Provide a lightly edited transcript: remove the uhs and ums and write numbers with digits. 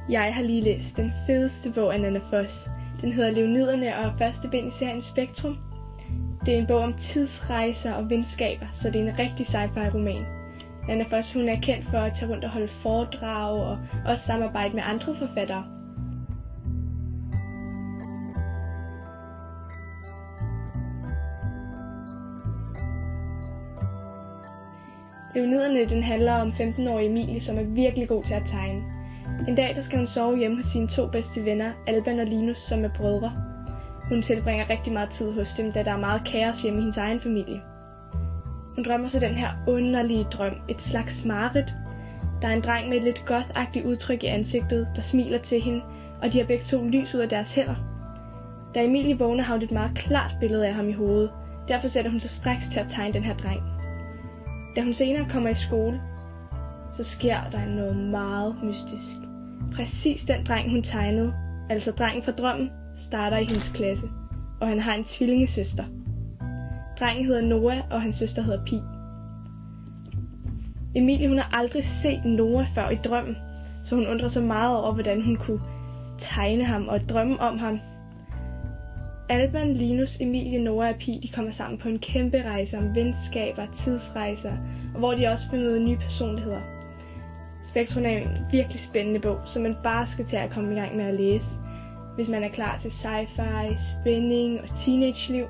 Jeg har lige læst den fedeste bog af Nanna Foss. Den hedder Leoniderne og er første bind i serien Spektrum. Det er en bog om tidsrejser og venskaber, så det er en rigtig sci-fi-roman. Nanna Foss hun er kendt for at tage rundt og holde foredrag og også samarbejde med andre forfattere. Leoniderne den handler om 15-årige Emilie, som er virkelig god til at tegne. En dag der skal hun sove hjemme hos sine 2 bedste venner, Alban og Linus, som er brødre. Hun tilbringer rigtig meget tid hos dem, da der er meget kaos hjemme i hendes egen familie. Hun drømmer så den her underlige drøm, et slags mareridt. Der er en dreng med et lidt goth-agtigt udtryk i ansigtet, der smiler til hende, og de har begge 2 lys ud af deres hænder. Da Emilie vågner, har hun et meget klart billede af ham i hovedet. Derfor sætter hun sig straks til at tegne den her dreng. Da hun senere kommer i skole, så sker der noget meget mystisk. Præcis den dreng, hun tegnede, altså drengen fra drømmen, starter i hendes klasse, og han har en tvillingesøster. Drengen hedder Noah, og hans søster hedder Pi. Emilie hun har aldrig set Noah før i drømmen, så hun undrer sig meget over, hvordan hun kunne tegne ham og drømme om ham. Alban, Linus, Emilie, Noah og Pi de kommer sammen på en kæmpe rejse om venskaber, tidsrejser, og hvor de også vil møde nye personligheder. Spektrum er en virkelig spændende bog, som man bare skal til at komme i gang med at læse, hvis man er klar til sci-fi, spænding og teenage-liv.